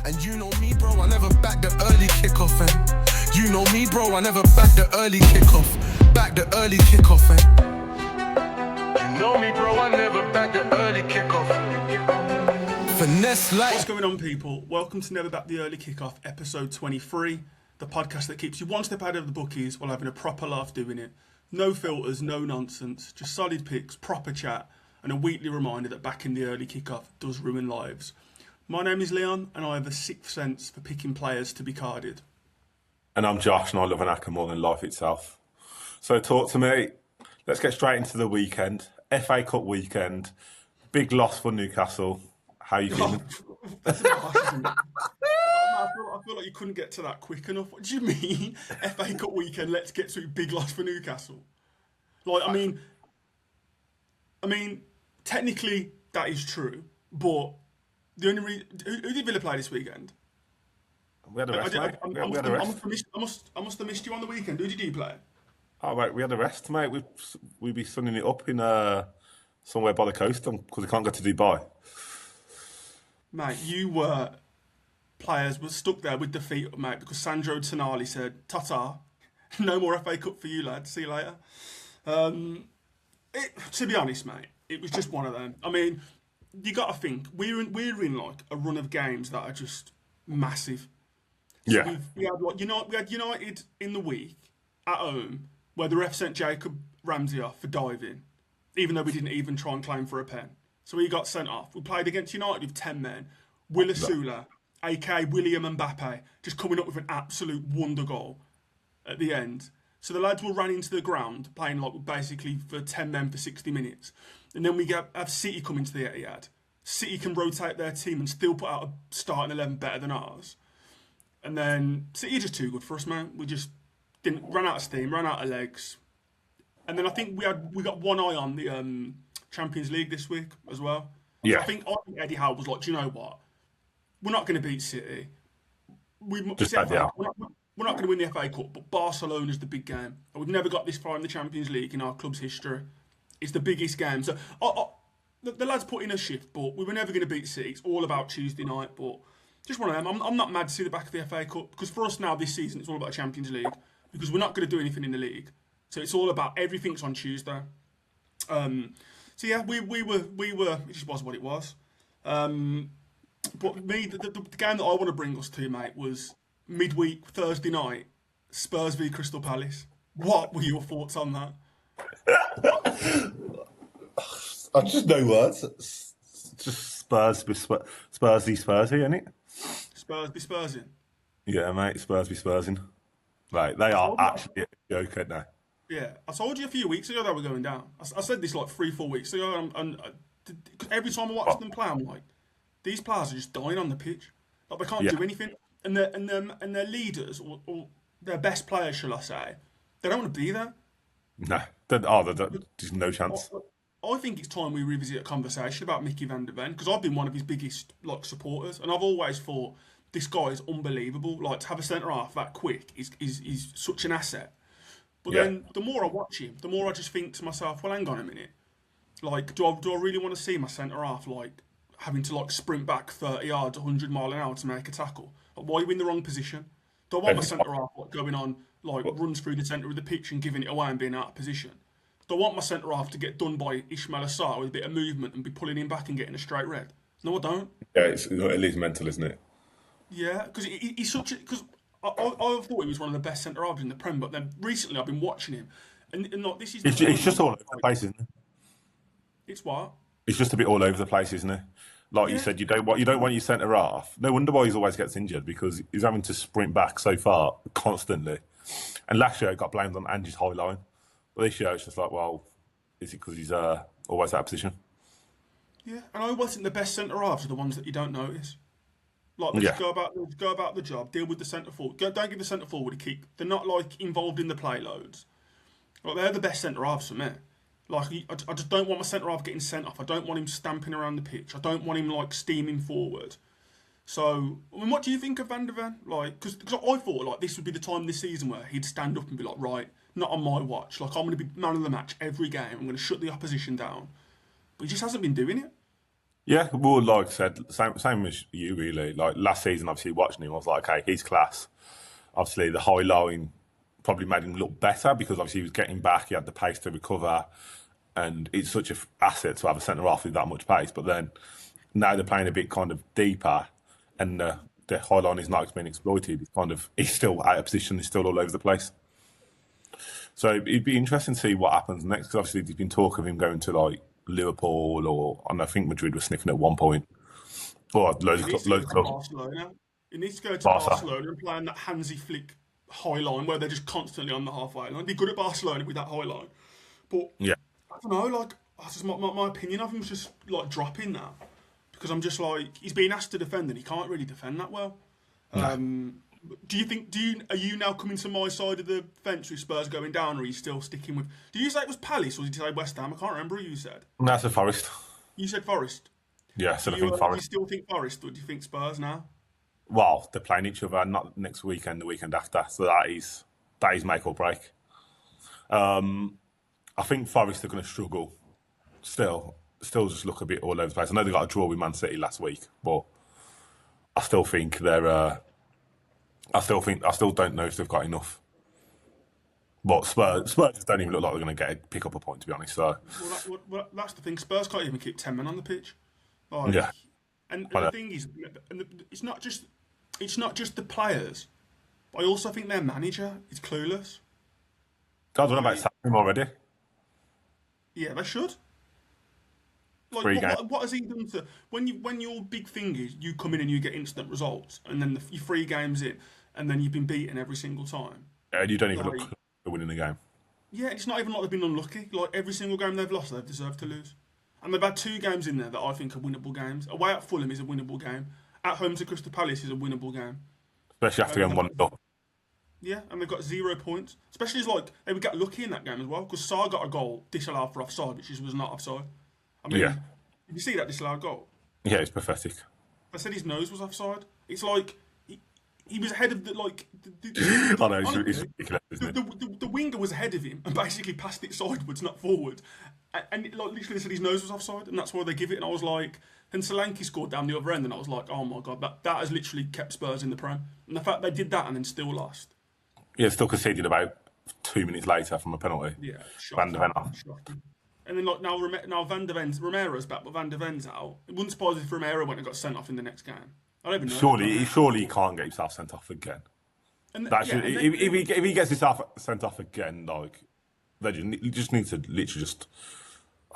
And you know me, bro, I never back the early kickoff. And you know me, bro, I never back the early kickoff. Back the early kickoff. And you know me, bro, I never back the early kickoff. Finesse like. What's going on, people? Welcome to Never Back the Early Kickoff, episode 23, the podcast that keeps you one step ahead of the bookies while having a proper laugh doing it. No filters, no nonsense, just solid picks, proper chat, and a weekly reminder that backing the early kickoff does ruin lives. My name is Leon, and I have a sixth sense for picking players to be carded. And I'm Josh, and I love an acca more than life itself. So talk to me. Let's get straight into the weekend. FA Cup weekend. Big loss for Newcastle. How are you feeling? I feel like you couldn't get to that quick enough. What do you mean? FA Cup weekend, let's get to it. Big loss for Newcastle. I mean, technically that is true, but the only reason... Who did Villa play this weekend? We had a rest, mate. I must have missed you on the weekend. Who did you play? Oh, right, we had a rest, mate. We'd be sunning it up in somewhere by the coast because we can't go to Dubai. Mate, players were stuck there with defeat, mate, because Sandro Tonali said, "Ta-ta, no more FA Cup for you, lad. See you later." To be honest, mate, it was just one of them. I mean, you got to think we're in like a run of games that are just massive. So Yeah. we had United in the week at home where the ref sent Jacob Ramsey off for diving, even though we didn't even try and claim for a pen. So he got sent off. We played against United with 10 men. Will Asula, a.k.a. William Mbappe, just coming up with an absolute wonder goal at the end. So the lads were ran into the ground, playing like basically for 10 men for 60 minutes. And then we have City coming to the Etihad. City can rotate their team and still put out a starting 11 better than ours. And then City are just too good for us, man. We just ran out of steam, ran out of legs. And then I think we got one eye on the Champions League this week as well. Yeah. I think Eddie Howe was like, do you know what? We're not going to beat City. We're not going to win the FA Cup, but Barcelona's the big game. And we've never got this far in the Champions League in our club's history. It's the biggest game. So the lads put in a shift, but we were never going to beat City. It's all about Tuesday night, but just one of them. I'm not mad to see the back of the FA Cup, because for us now this season, it's all about Champions League, because we're not going to do anything in the league. So it's all about everything's on Tuesday. So yeah, we were. It just was what it was. But me, the game that I want to bring us to, mate, was midweek Thursday night, Spurs v Crystal Palace. What were your thoughts on that? I just no words. It's just Spurs be Spursy, isn't it? Spurs be Spursing. Yeah, mate. Spurs be Spursing. Right, they are actually a joke, aren't they? Yeah, I told you a few weeks ago they were going down. I said this like 3-4 weeks ago, and every time I watch them play, I'm like, these players are just dying on the pitch. Like they can't do anything, and their leaders or their best players, shall I say, they don't want to be there. No, there's no chance. I think it's time we revisit a conversation about Mickey van der Ven, because I've been one of his biggest supporters, and I've always thought this guy is unbelievable. Like, to have a centre half that quick is such an asset. But then the more I watch him, the more I just think to myself, well, hang on a minute. Like, do I really want to see my centre half like having to like sprint back 30 yards, 100 mile an hour to make a tackle? Like, why are you in the wrong position? Do I want my centre half like going on like runs through the centre of the pitch and giving it away and being out of position? Do I want my centre half to get done by Ismail Assar with a bit of movement and be pulling him back and getting a straight red? No, I don't. Yeah, it's at least mental, isn't it? Yeah, because he's such a... Because I thought he was one of the best centre halves in the Prem, but then recently I've been watching him, and like this is. It's just all over the place, isn't it? It's what? It's just a bit all over the place, isn't it? Like you said, you don't want your centre half. No wonder why he always gets injured, because he's having to sprint back so far constantly. And last year he got blamed on Ange's high line, but this year it's just like, well, is it because he's always out of position? Yeah, and I always think the best centre halves are the ones that you don't notice. Like, let's go about the job, deal with the centre forward. Don't give the centre forward a kick. They're not like involved in the play loads. Like, they're the best centre halves for me. Like, I just don't want my centre half getting sent off. I don't want him stamping around the pitch. I don't want him like steaming forward. So, I mean, what do you think of Van der Ven? Like, because I thought like this would be the time this season where he'd stand up and be like, right, not on my watch. Like, I'm going to be man of the match every game. I'm going to shut the opposition down. But he just hasn't been doing it. Yeah, well, like I said, same as you really. Like last season, obviously watching him, I was like, okay, he's class. Obviously, the high line probably made him look better because obviously he was getting back, he had the pace to recover, and it's such an asset to have a centre half with that much pace. But then now they're playing a bit kind of deeper, and the high line is not being exploited. It's kind of he's still out of position, he's still all over the place. So it'd be interesting to see what happens next. Because obviously there's been talk of him going to like Liverpool or and I think Madrid was sniffing at one point. Or He needs to go loads to of clubs. Barcelona. He needs to go to Barca. Barcelona and play on that Hansi Flick high line where they're just constantly on the halfway line. They're good at Barcelona with that high line, but Yeah. I don't know. Like, my opinion of him is just like dropping that because I'm just like he's being asked to defend and he can't really defend that well. No. Do you think? Are you now coming to my side of the fence with Spurs going down, or are you still sticking with? Did you say it was Palace or did you say West Ham? I can't remember who you said. That's a Forest. You said Forest. Yeah, so I Do think you Forest. still think Forest, or do you think Spurs now? Well, they're playing each other not next weekend, the weekend after. So that is make or break. I think Forest are going to struggle. Still just look a bit all over the place. I know they got a draw with Man City last week, but I still think they're. I still don't know if they've got enough. But Spurs don't even look like they're going to pick up a point, to be honest. So Well, that's the thing. Spurs can't even keep 10 men on the pitch. Like, yeah, and I the know. thing is, it's not just the players. But I also think their manager is clueless. God, I don't know about Sam already. Yeah, they should. Like, 3 games. what has he done to when your big thing is you come in and you get instant results, and then you're 3 games in, and then you've been beaten every single time. And you don't even Like, look at winning the game. yeah, it's not even like they've been unlucky. Like every single game they've lost, they've deserved to lose. And they've had 2 games in there that I think are winnable games. Away at Fulham is a winnable game. At home to Crystal Palace is a winnable game. Especially after And going 1 up. yeah, and they've got 0 points. Especially as like they would get lucky in that game as well because Sarr got a goal disallowed for offside, which was not offside. I mean, Yeah. did you see that disallowed goal? Yeah, it's pathetic. They said his nose was offside. It's like he was ahead of the I know, it's honestly, ridiculous, isn't it? the winger was ahead of him and basically passed it sideways, not forward. And like literally they said his nose was offside, and that's why they give it. And I was like, then Solanke scored down the other end, and I was like, oh my god, that has literally kept Spurs in the Prem. And the fact they did that and then still lost. Yeah, still conceded about 2 minutes later from a penalty. Yeah, Van der Ven. shocking. And then like now Van der Ven's Romero's back, but Van der Ven's out. It wouldn't surprise if Romero went and got sent off in the next game. I don't even know. Surely he can't get himself sent off again. And That yeah, should, and then- if he gets himself sent off again, like they just need to literally just.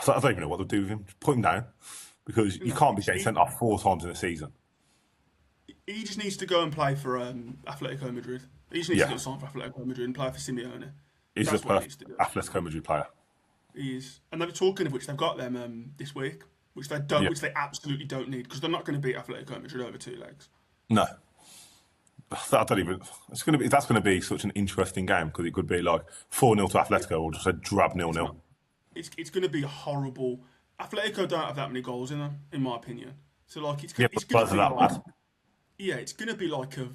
I don't even know what to do with him. Just put him down because you can't be getting sent off 4 times in a season. he just needs to go and play for Atletico Madrid. He just needs Yeah. to get signed for Atletico Madrid and play for Simeone. He's That's the what he needs perfect to do. Atletico Madrid player. He is, and they're talking of which they've got them this week, which they don't, Yeah. which they absolutely don't need because they're not going to beat Atletico Madrid over 2 legs. No, I don't even. That's going to be such an interesting game because it could be like 4-0 to Atletico or just a drab 0-0. It's going to be horrible. Atletico don't have that many goals in them, in my opinion. So like Yeah, it's but going Spurs to be are that like, bad. yeah, it's going to be like a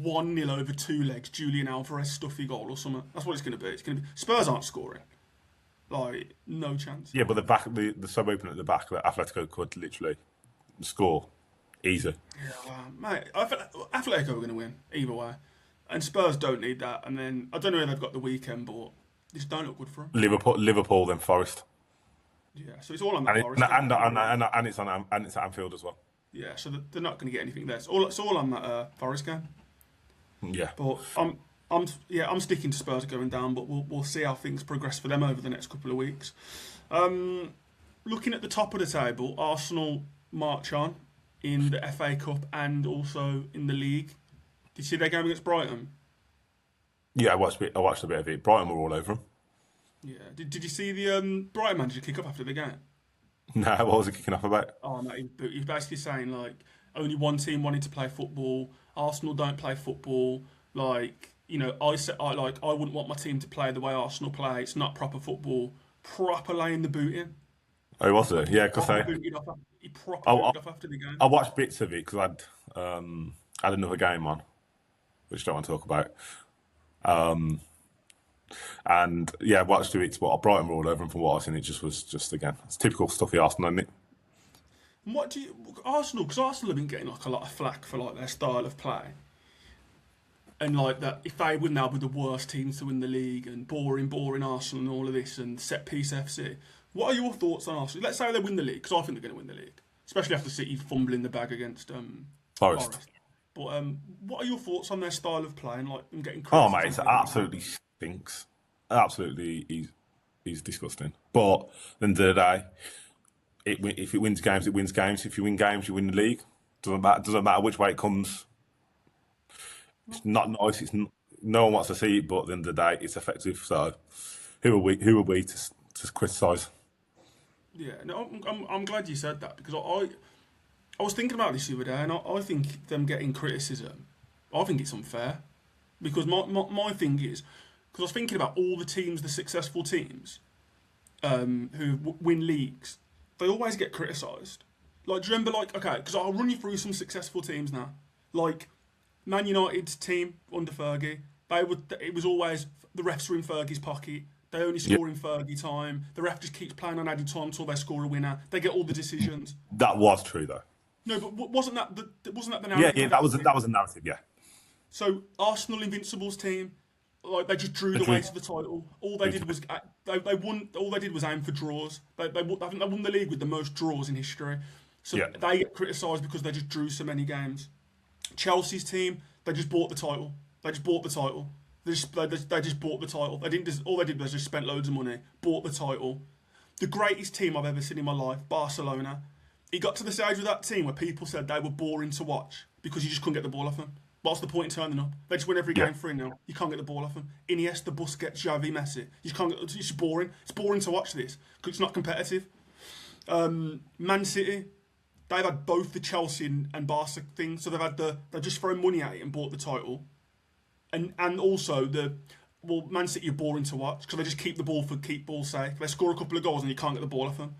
1-0 over 2 legs, Julian Alvarez stuffy goal or something. That's what it's going to be. It's going to be Spurs aren't scoring, like no chance. Yeah, but the sub open at the back that Atletico could literally score easy. Yeah, mate, Atletico are going to win either way, and Spurs don't need that. And then I don't know if they've got the weekend, but they just don't look good for them. Liverpool, then Forest, Yeah, so it's all on the and Forest. and it's at Anfield as well. Yeah, so they're not going to get anything there. It's all on that Forest game. Yeah, But I'm sticking to Spurs going down, but we'll see how things progress for them over the next couple of weeks. Looking at the top of the table, Arsenal march on in the FA Cup and also in the league. Did you see their game against Brighton? yeah. I watched a bit of it. Brighton were all over them. Yeah. Did you see the Brighton manager kick up after the game? No, what was it kicking off about? Oh no, he was basically saying like only one team wanted to play football. Arsenal don't play football. Like I wouldn't want my team to play the way Arsenal play. It's not proper football. Proper laying the boot in. Oh, was it? Yeah, because He proper booted off after the game. I watched bits of it because had another game on, which I don't want to talk about. And yeah, I watched it. But Brighton were all over them from what I've seen. It just was again, it's typical stuffy Arsenal, isn't it? What do you Arsenal? Because Arsenal have been getting like a lot of flack for like their style of play, and like that if they would now be the worst teams to win the league and boring Arsenal and all of this and set piece FC. What are your thoughts on Arsenal? Let's say they win the league, because I think they're going to win the league, especially after City fumbling the bag against Forest. But what are your thoughts on their style of play and like them getting? Oh mate, it absolutely stinks. Absolutely, he's disgusting. But at the end of the day, if it wins games, it wins games. If you win games, you win the league. Doesn't matter which way it comes. It's not nice. No one wants to see it, but at the end of the day, it's effective. So, who are we to criticise? Yeah, no, I'm glad you said that, because I was thinking about this the other day, and I think them getting criticism, I think it's unfair, because my thing is, because I was thinking about all the teams, the successful teams, who win leagues, they always get criticised. Like, do you remember, like, okay, because I'll run you through some successful teams now, like Man United's team under Fergie. It was always the refs were in Fergie's pocket. They only score in Fergie time. The ref just keeps playing on added time until they score a winner. They get all the decisions. That was true, though. No, but wasn't that the narrative? Yeah, that was a narrative. Yeah. So Arsenal Invincibles team, like they just drew the way to the title. All they did was they won. All they did was aim for draws. I think they won the league with the most draws in history. So they get criticised because they just drew so many games. Chelsea's team, they just bought the title. They just bought the title. They just bought the title. All they did was just spent loads of money, bought the title. The greatest team I've ever seen in my life, Barcelona. It got to the stage with that team where people said they were boring to watch because you just couldn't get the ball off them. What's the point in turning up? They just win every game 3-0. You can't get the ball off them. Iniesta, Busquets, Xavi, Messi. You just can't get, it's just boring. It's boring to watch this because it's not competitive. Man City, they've had both the Chelsea and Barca thing. So they've just thrown money at it and bought the title. And also Man City are boring to watch because they just keep the ball for keep ball sake. They score a couple of goals and you can't get the ball off them.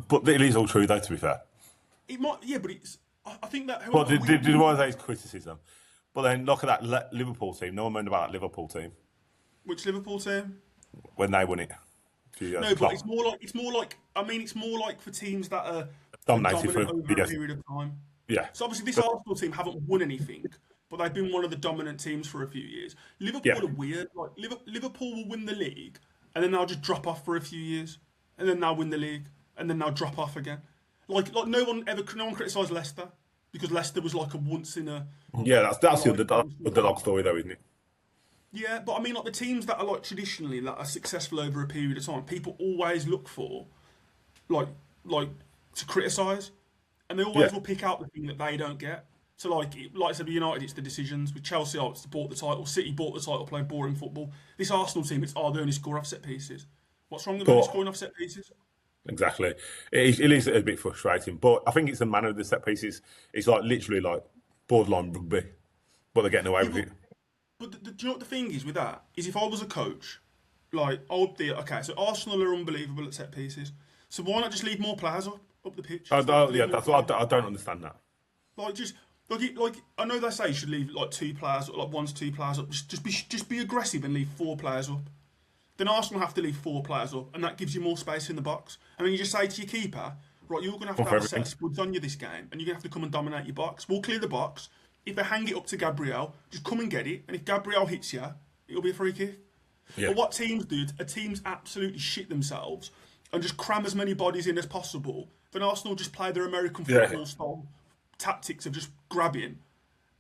But it is all true, though. To be fair, it might. Yeah, but it's. I think that. But did always say criticism. But then look at that Liverpool team. No one moaned about that Liverpool team. Which Liverpool team? When they won it. No, but it's more like. I mean, it's more like for teams that are dominated for over a period of time. Yeah. So obviously, this Arsenal team haven't won anything, but they've been one of the dominant teams for a few years. Liverpool are weird. Like Liverpool will win the league, and then they'll just drop off for a few years, and then they'll win the league, and then they'll drop off again. Like no one criticised Leicester because Leicester was like a once in a. Yeah, that's the dog story, though, isn't it? Yeah, but I mean, like the teams that are like traditionally that are successful over a period of time, people always look for, like to criticise, and they always will pick out the thing that they don't get. So like I said, with United, it's the decisions. With Chelsea, it's bought the title. City bought the title, playing boring football. This Arsenal team, they only score off set pieces. What's wrong with only scoring off set pieces? Exactly. It is a bit frustrating, but I think it's the manner of the set pieces. It's like literally like borderline rugby, but they're getting away with it. But do you know what the thing is with that? Is if I was a coach, like I would be okay. So Arsenal are unbelievable at set pieces. So why not just leave more players up the pitch? That's what I don't understand that. Like I know they say you should leave like 2 players, like 1 to 2 players up. Just be aggressive and leave 4 players up. Then Arsenal have to leave 4 players up, and that gives you more space in the box. And then you just say to your keeper, right, you're going to have a set of spuds on you this game, and you're going to have to come and dominate your box. We'll clear the box. If they hang it up to Gabriel, just come and get it. And if Gabriel hits you, it'll be a free kick. Yeah. But what teams do, teams absolutely shit themselves and just cram as many bodies in as possible. Then Arsenal just play their American football style tactics of just grabbing,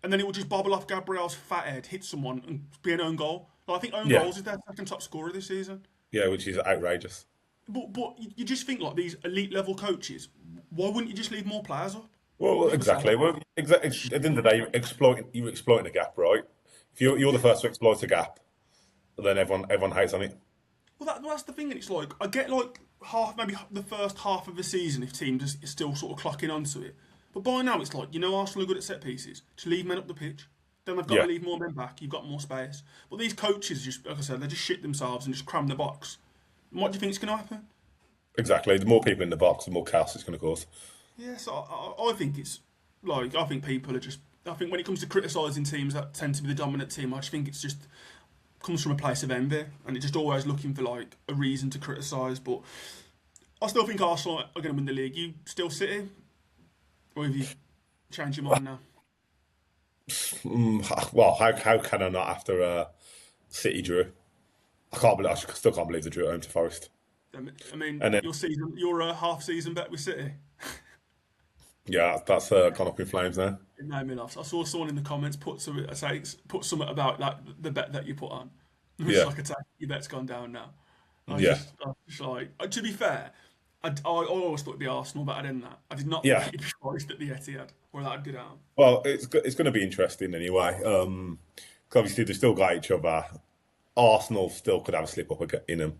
and then it will just bobble off Gabriel's fat head, hit someone, and be an own goal. Like, I think own goals is their second top scorer this season. Yeah, which is outrageous. But you just think like these elite level coaches, why wouldn't you just leave more players up? Well, exactly. Well, exactly. At the end of the day, you're exploiting a gap, right? If you're the first to exploit a gap, then everyone hates on it. Well, that's the thing. It's like I get like maybe the first half of the season if teams are still sort of clocking onto it. But by now it's like, Arsenal are good at set pieces. Just leave men up the pitch. Then they've got to leave more men back. You've got more space. But these coaches, just like I said, they just shit themselves and just cram the box. And what do you think is going to happen? Exactly. The more people in the box, the more chaos it's going to cause. Yeah, so I think it's like I think people are just. I think when it comes to criticising teams that tend to be the dominant team, I just think it's just comes from a place of envy, and it's just always looking for like a reason to criticise. But I still think Arsenal are going to win the league. You still City, or have you changed your mind now? Well, how can I not after City drew? I still can't believe they drew at home to Forest. I mean, And then your half season bet with City. yeah, that's gone up in flames now. It made me laugh. I saw someone in the comments put something about like the bet that you put on. It was Yeah, like, your bet's gone down now. yeah, I was just like, to be fair, I always thought it'd be Arsenal, but I didn't. That I did not think yeah. it'd be Forest at the Etihad, or that I'd go down. Well, it's going to be interesting anyway. 'Cause obviously they've still got each other. Arsenal still could have a slip up in them,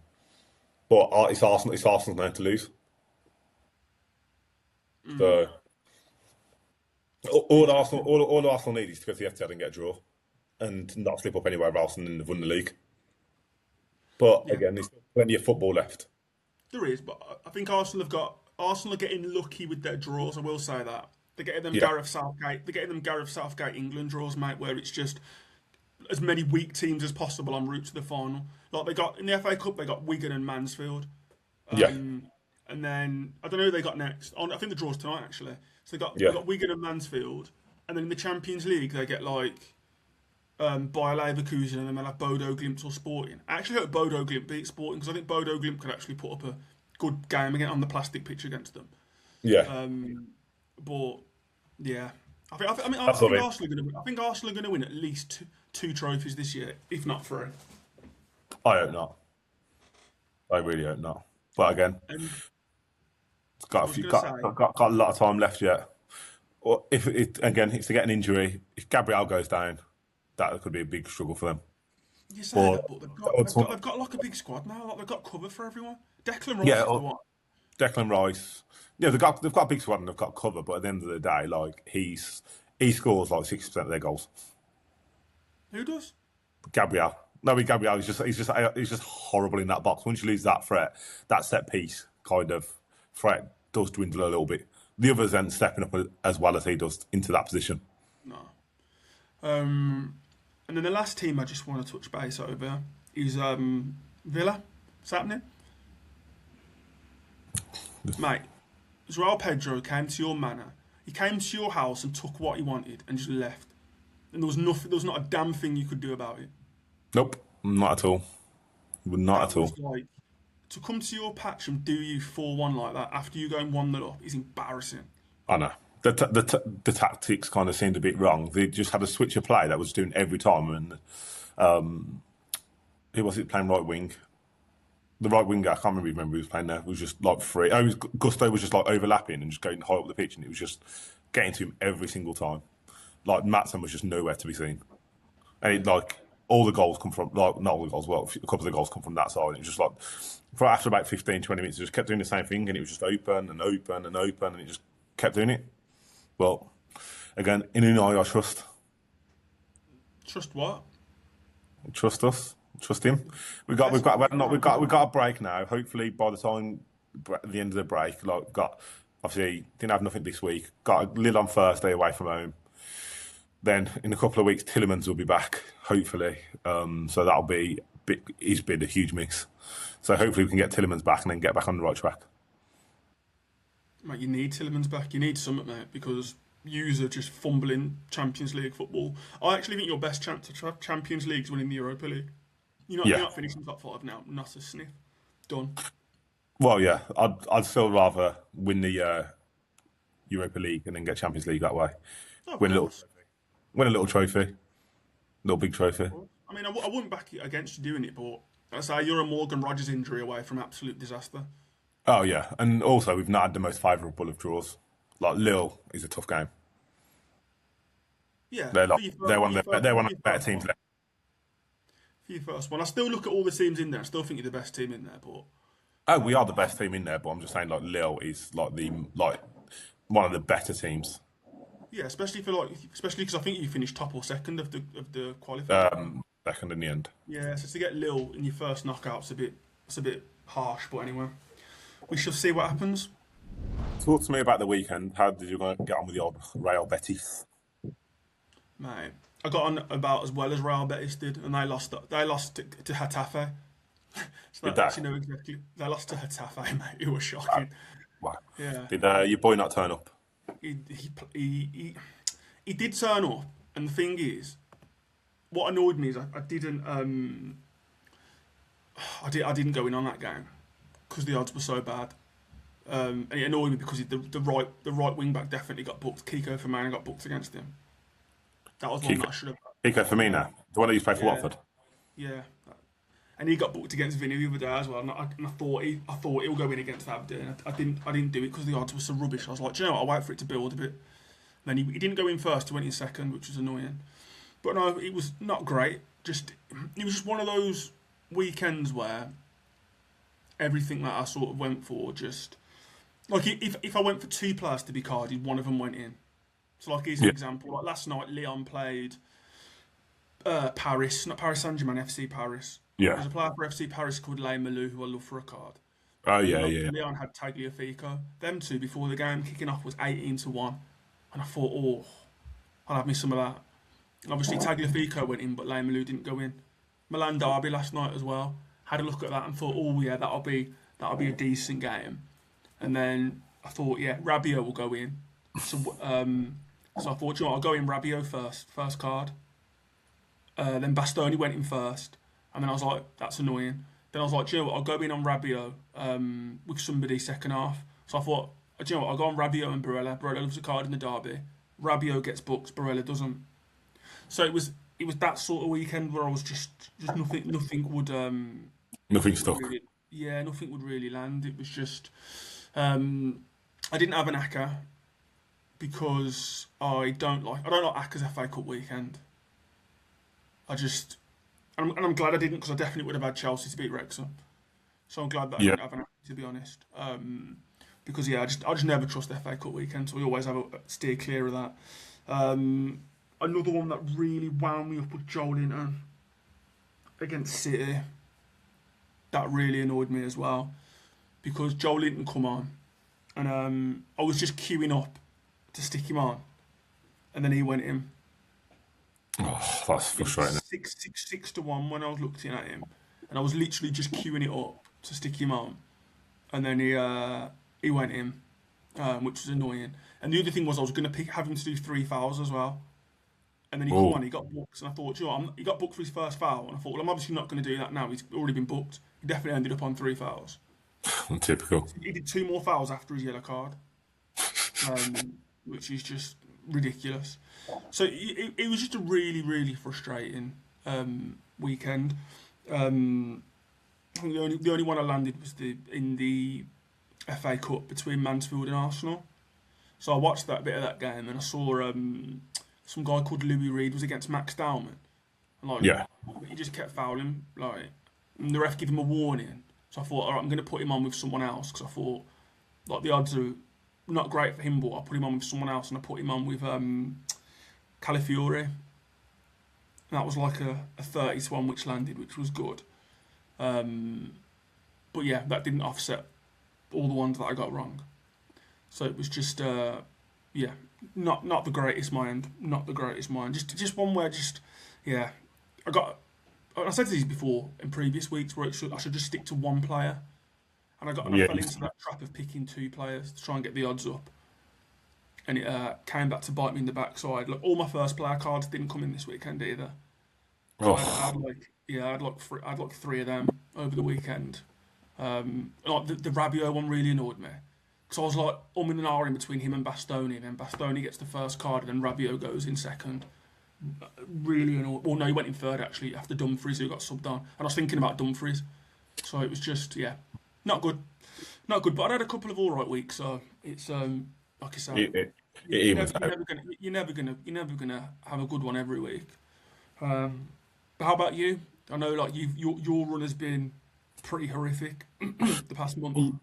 but it's Arsenal. It's Arsenal's now to lose. So all Arsenal need is to go to the Etihad and get a draw, and not slip up anywhere else, and then they've won the league. But Yeah, again, there's still plenty of football left. there is, but I think Arsenal are getting lucky with their draws. I will say that they're getting them Yeah, Gareth Southgate. They're getting them Gareth Southgate England draws, mate, where it's just as many weak teams as possible en route to the final. Like they got in the FA Cup, they got Wigan and Mansfield. yeah, And then I don't know who they got next. Oh, I think the draw's tonight actually. So they yeah, got Wigan and Mansfield, and then in the Champions League they get like Bayer Leverkusen, and then they'll have Bodo Glimt or Sporting. I actually hope Bodo Glimt beat Sporting because I think Bodo Glimt could actually put up a good game again on the plastic pitch against them. yeah. But yeah, I That's what think I mean. Arsenal are going to win. I think Arsenal are going to win at least two trophies this year, if not three. I hope not. I really hope not. But again, And it's got I a was few, going to say, got a lot of time left yet. Or if they get an injury, if Gabriel goes down, that could be a big struggle for them. you say But that, but they've got like a big squad now. Like they've got cover for everyone. Declan Rice yeah, is the one. Declan Rice. Yeah, they've got a big squad and they've got cover. But at the end of the day, like he scores like 60% of their goals. Who does? Gabriel. No, Gabriel. He's just horrible in that box. Once you lose that threat, that set piece kind of threat does dwindle a little bit. The others then stepping up as well as he does into that position. No. And then the last team I just want to touch base over is Villa. What's happening? Mate, Joao Pedro came to your manor. He came to your house and took what he wanted and just left. And there was nothing. There was not a damn thing you could do about it. Nope, not at all. Not That at all. was like to come to your patch and do you 4-1 like that after you going 1-0 up is embarrassing. I know. The tactics kind of seemed a bit wrong. They just had a switch of play that was doing every time. And who was it playing right wing? The right winger, I can't remember who was playing there. It was just like free. Gusto was just like overlapping and just going high up the pitch, and it was just getting to him every single time. Like Maatsen was just nowhere to be seen. And all the goals come from, like, not all the goals, well, a couple of the goals come from that side. It was just like, after about 15, 20 minutes, it just kept doing the same thing, and it was just open and open and open, and it just kept doing it. Well, again, in Unai, I trust. Trust what? Trust us. Trust him. We've got a break now. Hopefully, by the time at the end of the break, like obviously didn't have nothing this week. Got a Lille on Thursday away from home. Then in a couple of weeks, Tillemans will be back. Hopefully, so that'll be he's been a huge miss. So hopefully we can get Tillemans back and then get back on the right track. Mate, you need Tillemans back. You need Summit, mate, because yous are just fumbling Champions League football. I actually think your best chance to have Champions League is winning the Europa League. You're not finishing top 5 now. Not a sniff. Done. Well, yeah, I'd still rather win the Europa League and then get Champions League that way. Oh, of Win a course. little trophy, little big trophy. I mean, I wouldn't back you against you doing it, but I say you're a Morgan Rogers injury away from absolute disaster. Oh yeah, and also we've not had the most favourable of draws. Like Lille is a tough game. Yeah, They're one of the for your better first teams one. left. For your first one, I still look at all the teams in there. I still think you're the best team in there, but Oh, we are the best team in there, but I'm just saying like Lille is like one of the better teams. yeah, especially because I think you finished top or second of the qualifier. Second in the end. Yeah, so to get Lille in your first knockout's a bit harsh, but anyway, we shall see what happens. Talk to me about the weekend. How did you get on with the old Real Betis? Mate, I got on about as well as Real Betis did, and they lost to Getafe. So Did that's, they? exactly. They lost to Hetafe, mate. It was shocking. Wow. Yeah. Did your boy not turn up? He, he, he, he, he did turn up, and the thing is, what annoyed me is I didn't I didn't go in on that game because the odds were so bad. And it annoyed me because the right wing back definitely got booked. Kiko Firmino got booked against him. That was one Kiko, that I should have. Kiko Yeah, Firmino, the one that used to play for yeah, Watford. yeah. And he got booked against Vinny the other day as well. And I thought he'll go in against Aberdeen. I didn't do it because the odds were so rubbish. I was like, do you know what? I'll wait for it to build a bit. And then he didn't go in first. He went in second, which was annoying. But no, it was not great. It was just one of those weekends where everything that I sort of went for just like if I went for two players to be carded, one of them went in. So like here's an Yeah. example. Like last night, Leon played Paris, not Paris Saint-Germain, FC Paris. Yeah. There's a player for FC Paris called Lay Malou who I love for a card. Oh And yeah, then yeah. Leon had Tagliafico. Them two before the game kicking off was 18-1, and I thought, oh, I'll have me some of that. And obviously Tagliafico went in, but Lay Malou didn't go in. Milan derby last night as well. Had a look at that and thought, oh yeah, that'll be a decent game. And then I thought, yeah, Rabiot will go in. So I thought, you know what, I'll go in Rabiot first card. Then Bastoni went in first, and then I was like, that's annoying. Then I was like, do you know what, I'll go in on Rabiot with somebody second half. So I thought, do you know what, I'll go on Rabiot and Barella. Barella loves a card in the derby. Rabiot gets booked, Barella doesn't. So it was that sort of weekend where I was just nothing would Nothing stuck. really, yeah, nothing would really land. It was just I didn't have an ACCA because I don't like ACCA's FA Cup weekend. I'm glad I didn't because I definitely would have had Chelsea to beat Wrexham. So I'm glad that I Yeah. didn't have an ACCA, to be honest. Because yeah, I just never trust the FA Cup weekend, so we always have a steer clear of that. Another one that really wound me up was Joel Linton against City. That really annoyed me as well because Joel Linton come on, and I was just queuing up to stick him on, and then he went in. Oh, that's It was frustrating. 6-1 when I was looking at him, and I was literally just queuing it up to stick him on, and then he went in, which was annoying. And the other thing was I was going to have him to do 3 fouls as well, and then he come Oh, on, he got booked, and I thought, you know, he got booked for his first foul, and I thought, well, I'm obviously not going to do that now. He's already been booked. He definitely ended up on 3 fouls. typical. He did 2 more fouls after his yellow card, which is just ridiculous. So it was just a really, really frustrating weekend. I think the only one I landed was in the FA Cup between Mansfield and Arsenal. So I watched that bit of that game and I saw some guy called Louis Reed was against Max Dowman. And like Yeah. he just kept fouling, like, and the ref gave him a warning. So I thought, all right, I'm going to put him on with someone else because I thought, like, the odds are not great for him, but I put him on with someone else and I put him on with Calafiore. And that was like a 30-1 which landed, which was good. But yeah, that didn't offset all the ones that I got wrong. So it was just, yeah, not the greatest mind, not the greatest mind. Just one where yeah, I said these before in previous weeks where I should just stick to one player, and I Yeah. fell into that trap of picking 2 players to try and get the odds up, and it came back to bite me in the backside. Like all my first player cards didn't come in this weekend either. So I Oh, had like 3 of them over the weekend. Like the Rabiot one really annoyed me because I was like umming and ahhing between him and Bastoni, and then Bastoni gets the first card, and then Rabiot goes in second. Really annoyed. Well, no, he went in third actually after Dumfries, who got subbed on, and I was thinking about Dumfries. So it was just, yeah, not good, not good. But I had a couple of all right weeks, so it's like I say, it you're evens never, out. you're never gonna have a good one every week. But how about you? I know like your run has been pretty horrific the past month.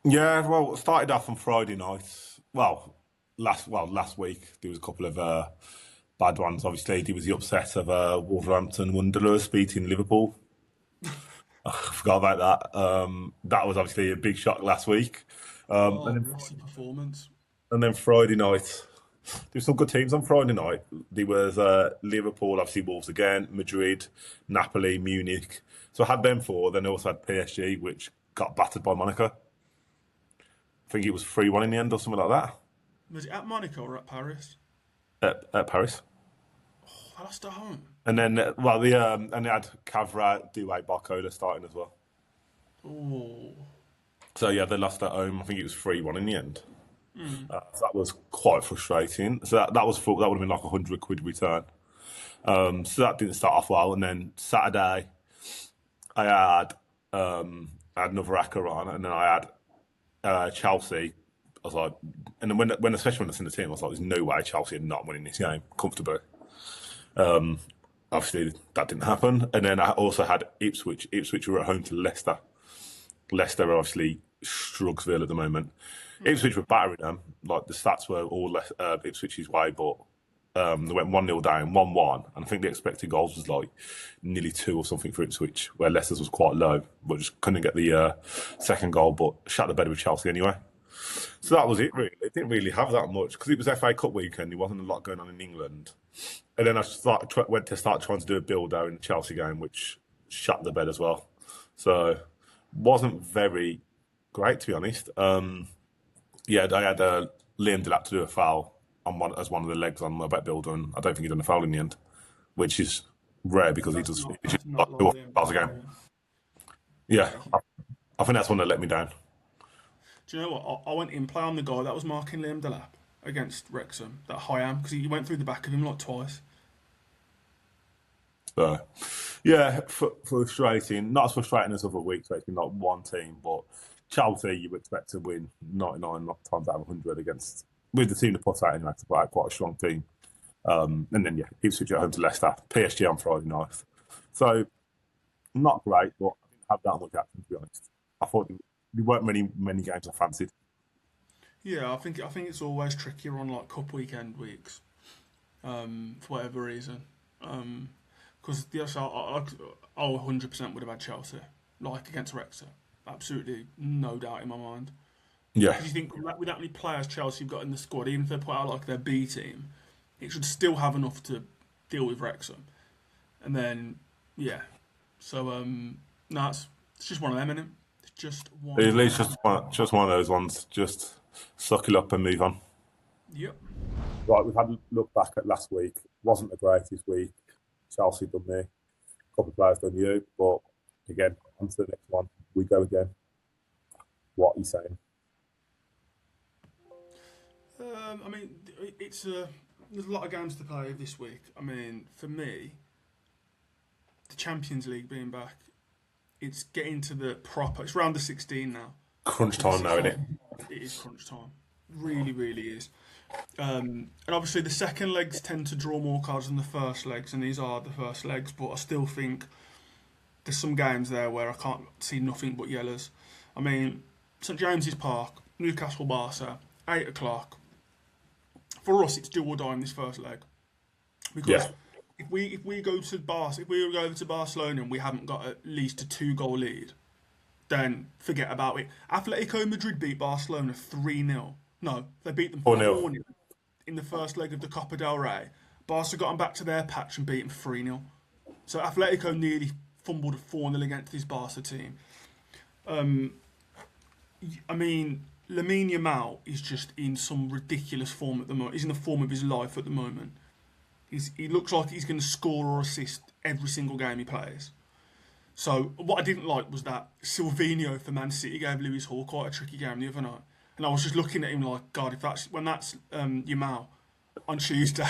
Yeah, well, it started off on Friday night. Last week there was a couple of bad ones. Obviously, there was the upset of Wolverhampton Wanderers beating Liverpool. I forgot about that. That was obviously a big shock last week. Oh, And then Rossi performance. Friday night. There's some good teams on Friday night. There was Liverpool, obviously Wolves again, Madrid, Napoli, Munich. So I had them four. Then I also had PSG, which got battered by Monaco. I think it was 3-1 in the end or something like that Was it at Monaco or at Paris? at Paris. Oh, they lost at home. And then, and they had Cavra, Doué, Barcola starting as well. Oh. So yeah, they lost at home. I think it was 3-1 in the end. So that was quite frustrating. So that would have been like £100 return. So that didn't start off well. And then Saturday, I had another Acker on, and then I had Chelsea. I was like, and then especially when I seen the team, I was like, there's no way Chelsea are not winning this game comfortably. Obviously, that didn't happen. And then I also had Ipswich. Ipswich were at home to Leicester. Leicester are obviously Strugsville at the moment. Ipswich were battering them. Like the stats were all Ipswich's way, but they went 1-0 down, 1-1, and I think the expected goals was like nearly 2 or something for Ipswich, where Leicester's was quite low, but just couldn't get the second goal. But shut the bed with Chelsea anyway. So that was it. Really, it didn't really have that much because it was FA Cup weekend. There wasn't a lot going on in England, and then I went to start trying to do a build out in the Chelsea game, which shut the bed as well. So wasn't very great, to be honest. Yeah, I had Liam Delap to do a foul on one of the legs on my bet builder, and I don't think he done a foul in the end, which is rare because he does not do like fouls a game. Yeah, I think that's one that let me down. Do you know what? I went in play on the guy that was marking Liam Delap against Wrexham, that Hyam, because he went through the back of him like twice. So, yeah, frustrating. Not as frustrating as other weeks, where it's been like one team, but Chelsea you would expect to win 99 times out of 100 against with the team to put out anyway, to put out quite a strong team. And then yeah, Ipswich at home to Leicester, PSG on Friday night. So not great, but I didn't have that much action, to be honest. I thought there weren't many games I fancied. Yeah, I think it's always trickier on like cup weekend weeks, for whatever reason. Because yes, I 100% would have had Chelsea like against Wrexham. Absolutely, no doubt in my mind. Yeah, Because you think with that many players Chelsea have got in the squad, even if they put out like their B team, it should still have enough to deal with Wrexham. And then yeah, so no, it's just one of them, innit? It's just one. at least just one of those ones. Just suck it up and move on. Yep. Right, we've had a look back at last week. Wasn't the greatest week. Chelsea done me. A couple of players done you, but again, on to the next one. We go again. What are you saying? I mean, there's a lot of games to play this week. I mean, for me, the Champions League being back, it's getting to the proper. It's round the 16 now. Crunch time now, isn't it? It is crunch time. Really, really is. And obviously, the second legs tend to draw more cards than the first legs, and these are the first legs. But I still think there's some games there where I can't see nothing but yellows. I mean, St James's Park, Newcastle, Barca, 8 o'clock. For us, it's do or die in this first leg, because if we go to over to Barcelona and we haven't got at least a 2-goal lead, then forget about it. Atletico Madrid beat Barcelona 3-0. No, they beat them 4-0 in the first leg of the Copa del Rey. Barca got them back to their patch and beat them 3-0. So Atletico nearly fumbled a 4-0 against this Barca team. I mean, Lamine Yamal is just in some ridiculous form at the moment. He's in the form of his life at the moment. He looks like he's going to score or assist every single game he plays. So what I didn't like was that Silvinho for Man City gave Lewis Hall quite a tricky game the other night. And I was just looking at him like, God, when that's Yamal on Tuesday,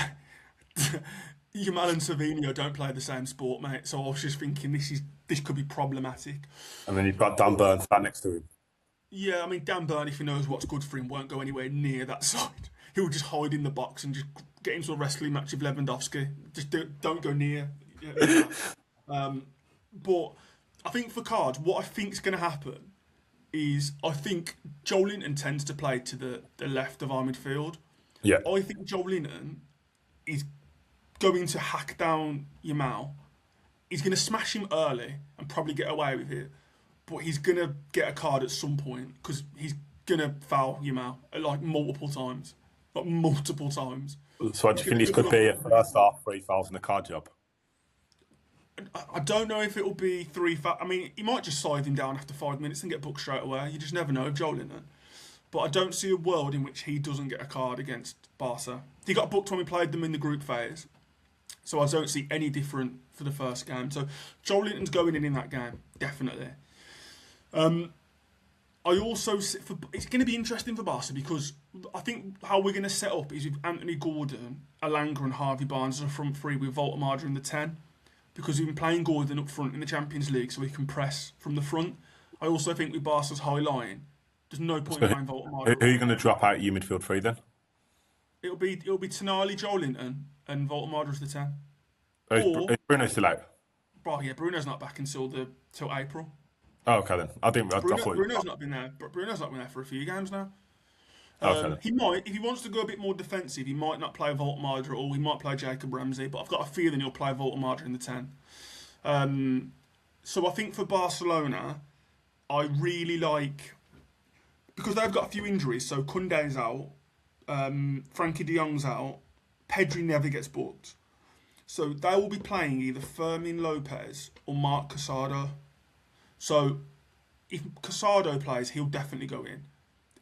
Yamal and Silvinho don't play the same sport, mate. So I was just thinking this could be problematic. And then you've got Dan Burn sat next to him. Yeah, I mean, Dan Burn, if he knows what's good for him, won't go anywhere near that side. He'll just hide in the box and just get into a wrestling match with Lewandowski. Just don't go near. But I think for cards, what I think is going to happen is I think Joe Linton tends to play to the left of our midfield. Yeah. I think Joe Linton is going to hack down Yamal. He's going to smash him early and probably get away with it. But he's going to get a card at some point because he's going to foul Yamal like multiple times. like multiple times. So do you think this could be a first half 3,000 a card job? I don't know if it'll be 3. I mean, he might just side him down after 5 minutes and get booked straight away. You just never know with Joelinton. But I don't see a world in which he doesn't get a card against Barca. He got booked when we played them in the group phase. So I don't see any different for the first game. So Joelinton's going in that game, definitely. I also it's going to be interesting for Barca because I think how we're going to set up is with Anthony Gordon, Alanga and Harvey Barnes as a front three with Voltemada in the 10. Because we've been playing Gordon up front in the Champions League so we can press from the front. I also think with Barca's high line, there's no point in playing Voltemada. Who are you going to drop out your midfield three then? It'll be Tonali, Joelinton and Voltemada as the 10. Is Bruno still out? Right, yeah, Bruno's not back until April. Oh, okay then. I thought Bruno's not been there. Bruno's not been there for a few games now. Okay. He might, if he wants to go a bit more defensive, he might not play Voltemada at all. He might play Jacob Ramsey, but I've got a feeling he'll play Voltemada in the 10. So I think for Barcelona, I really like, because they've got a few injuries. So Koundé's out, Frankie de Jong's out, Pedri never gets booked. So they will be playing either Fermin Lopez or Marc Casado. So if Casado plays, he'll definitely go in.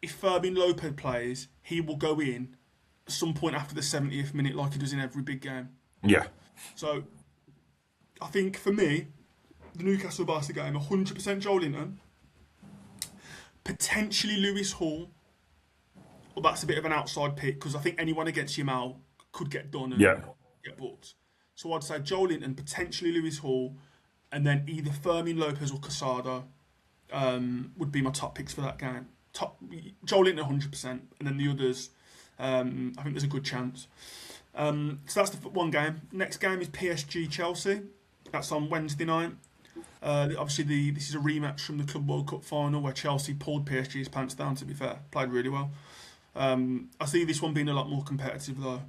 If Fermin Lopez plays, he will go in at some point after the 70th minute like he does in every big game. Yeah. So I think for me, the Newcastle Barca game, 100% Joelinton, potentially Lewis Hall. Well, that's a bit of an outside pick because I think anyone against Yamal could get done and get booked. So I'd say Joelinton, potentially Lewis Hall, and then either Fermin Lopez or Casado would be my top picks for that game. Joelinton 100%, and then the others, I think there's a good chance. So that's the one game. Next game is PSG Chelsea. That's on Wednesday night. Obviously, this is a rematch from the Club World Cup final where Chelsea pulled PSG's pants down. To be fair, played really well. I see this one being a lot more competitive though,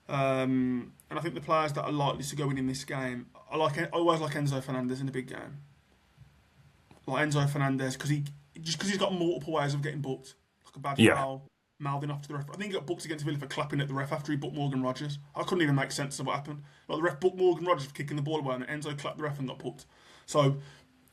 and I think the players that are likely to go in this game, I always like Enzo Fernandez in a big game. Like Enzo Fernandez because he's got multiple ways of getting booked, like a bad foul, mouthing off to the ref. I think he got booked against Villa for clapping at the ref after he booked Morgan Rogers. I couldn't even make sense of what happened. Like the ref booked Morgan Rogers for kicking the ball away, and Enzo clapped the ref and got booked. So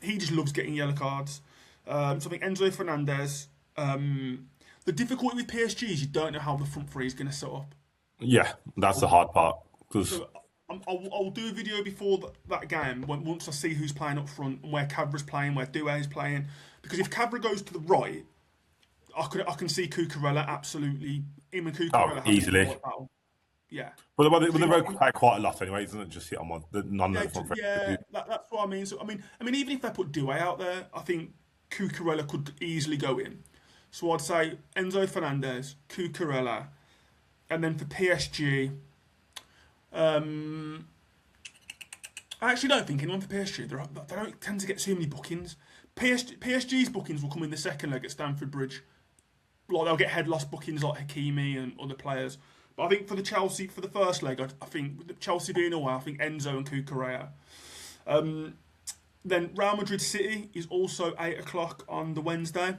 he just loves getting yellow cards. So I think Enzo Fernandez. The difficulty with PSG is you don't know how the front three is going to set up. Yeah, that's the hard part. So I'll do a video before that game once I see who's playing up front and where Cabre's playing, where Doué's playing. Because if Cabre goes to the right, I can see Cucurella absolutely. Him and Cucurella easily. Yeah. But they rotate quite a lot anyway, isn't it? Just hit on one. That's what I mean. So I mean, even if they put Doué out there, I think Cucurella could easily go in. So I'd say Enzo Fernandez, Cucurella, and then for PSG, I actually don't think anyone for PSG. They don't tend to get too many bookings. PSG's bookings will come in the second leg at Stamford Bridge. Like they'll get head loss bookings like Hakimi and other players. But I think for the Chelsea, for the first leg, I think with Chelsea being away, I think Enzo and Cucurella. Then Real Madrid City is also 8 o'clock on the Wednesday.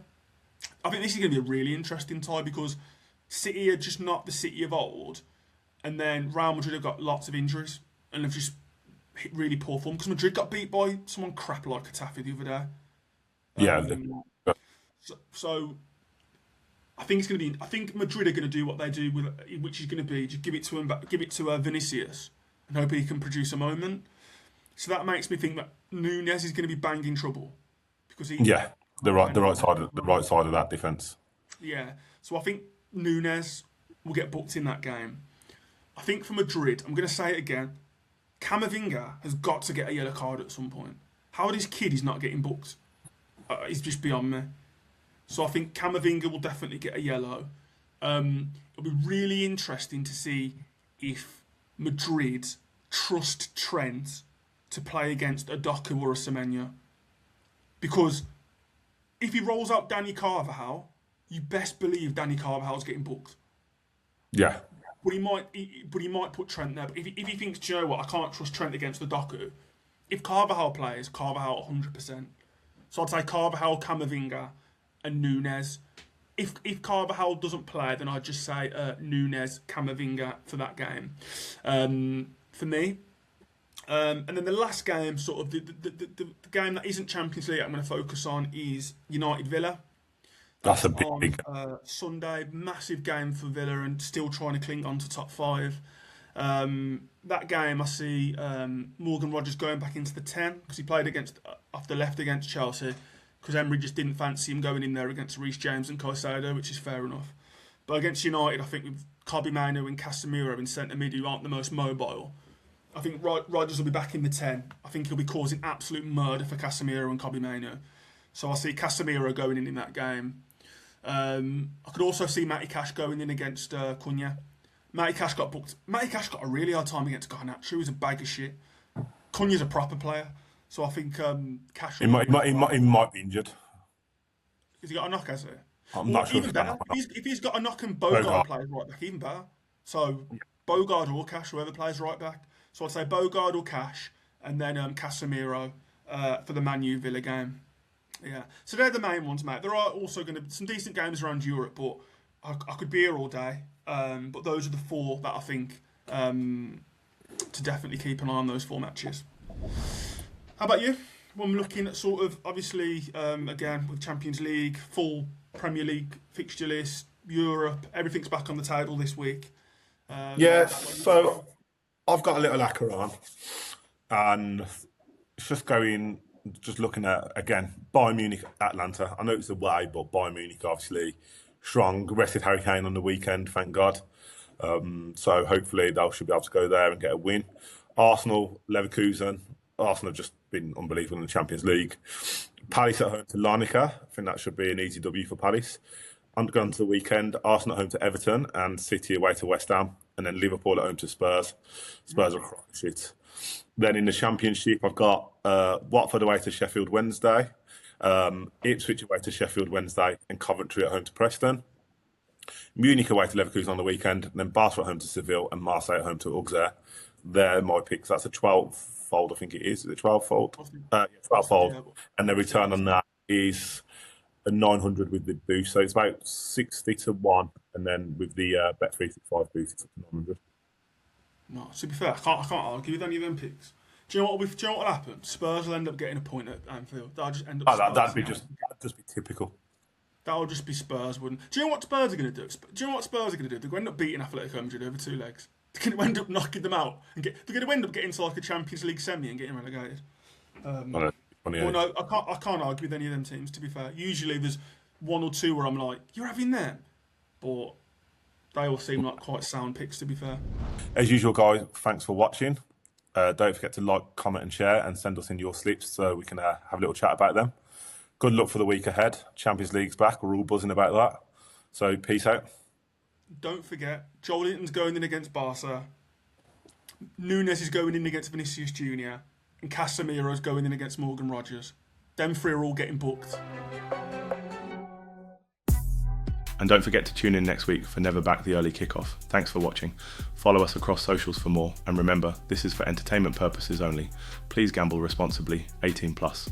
I think this is going to be a really interesting tie because City are just not the City of old. And then Real Madrid have got lots of injuries and have just hit really poor form. Because Madrid got beat by someone crap like Getafe the other day. So I think it's going to be. I think Madrid are going to do what they do, which is going to be just give it to Vinicius, and hope he can produce a moment. So that makes me think that Nunez is going to be banging trouble because the right side of that defence. Yeah, so I think Nunez will get booked in that game. I think for Madrid, I'm going to say it again. Camavinga has got to get a yellow card at some point. How this kid is not getting booked? It's just beyond me. So I think Camavinga will definitely get a yellow. It'll be really interesting to see if Madrid trust Trent to play against a Doku or a Semenyo. Because if he rolls out Danny Carvajal, you best believe Danny Carvajal's getting booked. Yeah. But he might put Trent there. But if he thinks, do you know what, I can't trust Trent against the Doku. If Carvajal plays, Carvajal 100%. So I'd say Carvajal, Camavinga, and Nunez. if Carvajal doesn't play, then I'd just say Nunes, Camavinga for that game. For me. And then the last game, sort of the game that isn't Champions League I'm going to focus on is United Villa. That's a big Sunday, massive game for Villa and still trying to cling on to top 5. That game, I see Morgan Rogers going back into the 10 because he played off the left against Chelsea because Emery just didn't fancy him going in there against Reece James and Caicedo, which is fair enough. But against United, I think with Kobbie Mainoo and Casemiro in centre mid who aren't the most mobile, I think Rogers will be back in the 10. I think he'll be causing absolute murder for Casemiro and Kobbie Mainoo. So I see Casemiro going in that game. I could also see Matty Cash going in against Cunha. Matty Cash got booked. Matty Cash got a really hard time against Garnacho. He's a bag of shit. Cunha's a proper player. So I think Cash... He might be injured. Has he got a knock, has he? I'm not sure. Even better. If he's got a knock and Bogard plays right back, even better. So Bogard or Cash, whoever plays right back. So I'd say Bogard or Cash, and then Casemiro for the Man U Villa game. Yeah. So they're the main ones, mate. There are also going to be some decent games around Europe, but I could be here all day. But those are the 4 that I think to definitely keep an eye on those 4 matches. How about you? When we're looking at sort of, obviously, again, with Champions League, full Premier League fixture list, Europe, everything's back on the table this week. So I've got a little lacquer on, and it's just looking at, again, Bayern Munich, Atlanta. I know it's away, but Bayern Munich, obviously, strong. Rested Harry Kane on the weekend, thank God. So hopefully they should be able to go there and get a win. Arsenal, Leverkusen. Arsenal have just been unbelievable in the Champions League. Palace at home to Larnaca. I think that should be an easy W for Palace. On to the weekend, Arsenal at home to Everton and City away to West Ham. And then Liverpool at home to Spurs. Spurs are crying shit. Then in the Championship, I've got Watford away to Sheffield Wednesday, Ipswich away to Sheffield Wednesday, and Coventry at home to Preston. Munich away to Leverkusen on the weekend, and then Barca at home to Seville, and Marseille at home to Auxerre. They're my picks. That's a 12-fold, I think it is. Is it 12-fold? 12-fold. Yeah. And the return on that is a 900 with the boost. So it's about 60 to 1, and then with the Bet365 boost, it's up to 900. No, to be fair, I can't argue with any of them picks. Do you know what will happen? Spurs will end up getting a point at Anfield. That'll just end up. That'd just be typical. That'll just be Spurs, wouldn't? Do you know what Spurs are going to do? They're going to end up beating Atletico Madrid over 2 legs. They're going to end up knocking them out and they're going to end up getting to like a Champions League semi and getting relegated. No, I can't argue with any of them teams. To be fair, usually there's 1 or 2 where I'm like, you're having them, but they all seem like quite sound picks, to be fair. As usual, guys, thanks for watching. Don't forget to like, comment and share and send us in your slips so we can have a little chat about them. Good luck for the week ahead. Champions League's back. We're all buzzing about that. So peace out. Don't forget, Joelinton's going in against Barca. Nunes is going in against Vinicius Jr. And Casemiro's going in against Morgan Rogers. Them 3 are all getting booked. And don't forget to tune in next week for Never Back the Early Kickoff. Thanks for watching. Follow us across socials for more. And remember, this is for entertainment purposes only. Please gamble responsibly. 18+.